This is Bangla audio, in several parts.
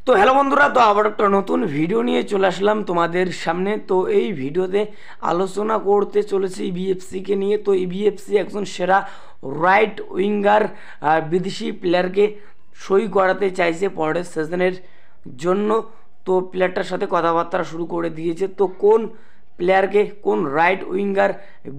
তো হ্যালো বন্ধুরা, তো আবার একটা নতুন ভিডিও নিয়ে চলে আসলাম তোমাদের সামনে। তো এই ভিডিওতে আলোচনা করতে চলেছে ইবিএফসিকে নিয়ে। তো ইবিএফসি একজন সেরা রাইট উইঙ্গার বিদেশি প্লেয়ারকে সই করাতে চাইছে পরের সিজনের জন্য। তো প্লেয়ারটার সাথে কথাবার্তা শুরু করে দিয়েছে। তো কোন প্লেয়ারকে, কোন রাইট উইঙ্গার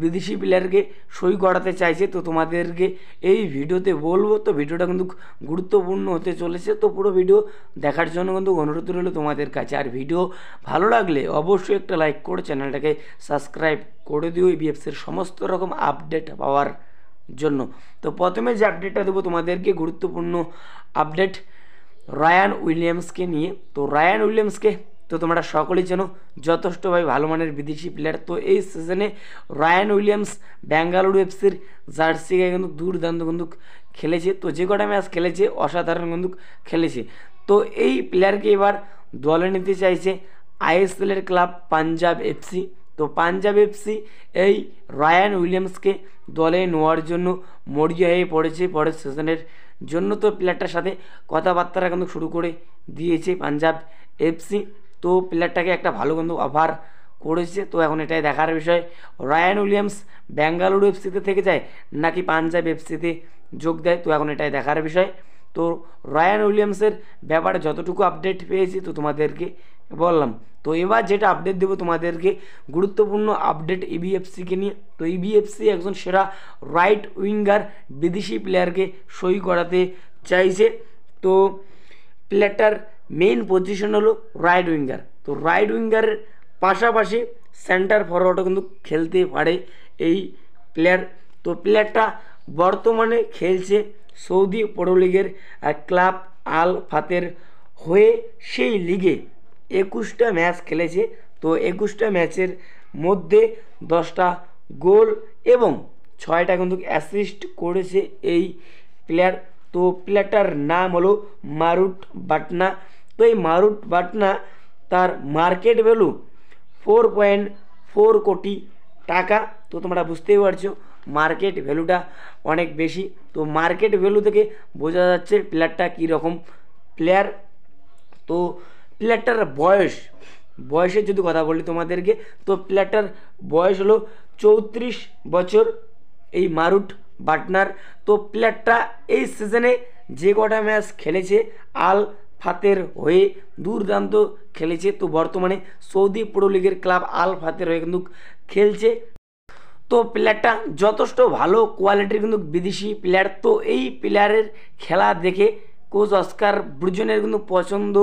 বিদেশি প্লেয়ারকে সই করাতে চাইছে তো তোমাদেরকে এই ভিডিওতে বলবো। তো ভিডিওটা কিন্তু গুরুত্বপূর্ণ হতে চলেছে, তো পুরো ভিডিও দেখার জন্য কিন্তু অনুরোধ রইল তোমাদের কাছে। আর ভিডিও ভালো লাগলে অবশ্যই একটা লাইক করে চ্যানেলটাকে সাবস্ক্রাইব করে দিও ইবিএফসির সমস্ত রকম আপডেট পাওয়ার জন্য। তো প্রথমে যে আপডেটটা দেবো তোমাদেরকে, গুরুত্বপূর্ণ আপডেট রায়ান উইলিয়ামসকে নিয়ে। তো রায়ান উইলিয়ামসকে তো তোমরা সকলেই চেনো, যথেষ্টভাবে ভালো মানের বিদেশি প্লেয়ার। তো এই সিজনে রায়ান উইলিয়ামস বেঙ্গালুরু এফসির জার্সি গায়ে কিন্তু দুর্দান্ত কিন্তু খেলেছে। তো যে কটা ম্যাচ খেলেছে অসাধারণ কিন্তু খেলেছে। তো এই প্লেয়ারকে এবার দলে নিতে চাইছে আইএসএলের ক্লাব পাঞ্জাব এফসি। তো পাঞ্জাব এফসি এই রায়ান উইলিয়ামসকে দলে নেওয়ার জন্য মরিয়া হয়ে পড়েছে পরের সিজনের জন্য। তো প্লেয়ারটার সাথে কথাবার্তা কিন্তু শুরু করে দিয়েছে পাঞ্জাব এফসি। তো প্লেয়ারটাকে একটা ভালো কিন্তু অফার করেছে। তো এখন এটাই দেখার বিষয়, রায়ান উইলিয়ামস বেঙ্গালুরু এফসিতে থেকে যায় নাকি পাঞ্জাব এফসিতে যোগ দেয়। তো এখন এটাই দেখার বিষয়। তো রায়ান উইলিয়ামসের ব্যাপারে যতটুকু আপডেট পেয়েছি তো তোমাদেরকে বললাম। তো এবার যেটা আপডেট দেবো তোমাদেরকে, গুরুত্বপূর্ণ আপডেট ইবিএফসিকে নিয়ে। তো ইবিএফসি একজন সেরা রাইট উইঙ্গার বিদেশি প্লেয়ারকে সই করাতে চাইছে। তো প্লেয়ারটার মেইন পজিশন হলো রাইট উইঙ্গার। তো রাইট উইঙ্গারের পাশাপাশি সেন্টার ফরওয়ার্ডও কিন্তু খেলতে পারে এই প্লেয়ার। তো প্লেয়ারটা বর্তমানে খেলছে সৌদি প্রো লিগের ক্লাব আল ফাতের হয়ে। সেই লিগে 21টা ম্যাচ খেলেছে। তো 21টা ম্যাচের মধ্যে 10টা গোল এবং 6টা কিন্তু অ্যাসিস্ট করেছে এই প্লেয়ার। তো প্লেয়ারটার নাম হলো মারুট বাটনা। তো এই মারুট বাটনা, তার মার্কেট ভ্যালু 4.4 কোটি টাকা। তো তোমরা বুঝতেই পারছো মার্কেট ভ্যালুটা অনেক বেশি। তো মার্কেট ভ্যালু থেকে বোঝা যাচ্ছে প্লেয়ারটা কীরকম প্লেয়ার। তো প্লেয়ারটার বয়সের যদি কথা বলি তোমাদেরকে, তো প্লেয়ারটার বয়স হলো 34 বছর এই মারুট বাটনার। তো প্লেয়ারটা এই সিজনে যে কটা ম্যাচ খেলেছে আল ফাতের হয়ে দুর্দান্ত খেলেছে। তো বর্তমানে সৌদি প্রো লিগের ক্লাব আল ফাতের হয়ে কিন্তু খেলছে। তো প্লেয়ারটা যথেষ্ট ভালো কোয়ালিটির কিন্তু বিদেশি প্লেয়ার। তো এই প্লেয়ারের খেলা দেখে কোচ অস্কার ব্রুজনের কিন্তু পছন্দ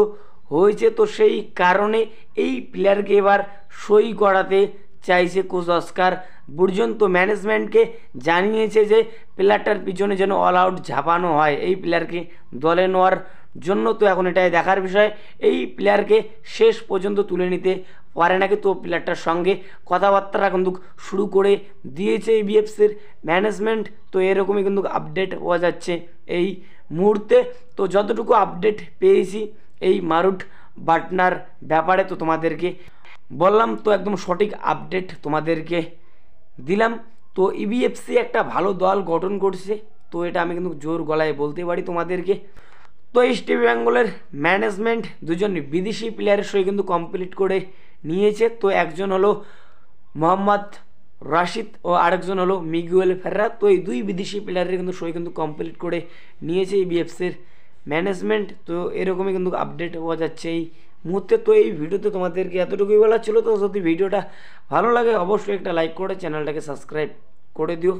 হয়েছে। তো সেই কারণে এই প্লেয়ারকে এবার সই করাতে চাইছে কোচ অস্কার ব্রুজন। তো ম্যানেজমেন্টকে জানিয়েছে যে প্লেয়ারটার পিছনে যেন অল আউট ঝাঁপানো হয় এই প্লেয়ারকে দলে নেওয়ার জন্য। তো এখন এটাই দেখার বিষয় এই প্লেয়ারকে শেষ পর্যন্ত তুলে নিতে পারে নাকি। তো প্লেয়ারটার সঙ্গে কথাবার্তা কিন্তু শুরু করে দিয়েছে এই বিএফসির ম্যানেজমেন্ট। তো এরকমই কিন্তু আপডেট পাওয়া যাচ্ছে এই মুহূর্তে। তো যতটুকু আপডেট পেয়েছি এই মারুট বাটনার ব্যাপারে তো তোমাদেরকে বললাম। তো একদম সঠিক আপডেট তোমাদেরকে দিলাম। তো ইবিএফসি একটা ভালো দল গঠন করছে, তো এটা আমি কিন্তু জোর গলায় বলতে পারি তোমাদেরকে। তো ইস্ট বেঙ্গলের ম্যানেজমেন্ট দুজন বিদেশি প্লেয়ারের সই কিন্তু কমপ্লিট করে নিয়েছে। তো একজন হলো মোহাম্মদ রাশিদ ও আরেকজন হলো মিগুয়েল ফেররা। তো এই দুই বিদেশি প্লেয়ারের কিন্তু সই কিন্তু কমপ্লিট করে নিয়েছে এই বিএফসির ম্যানেজমেন্ট। তো এরকমই কিন্তু আপডেট পাওয়া যাচ্ছে এই মুহূর্তে। তো এই ভিডিওতে তোমাদেরকে এতটুকুই বলা ছিল। তো যদি ভিডিওটা ভালো লাগে অবশ্যই একটা লাইক করে চ্যানেলটাকে সাবস্ক্রাইব করে দিও।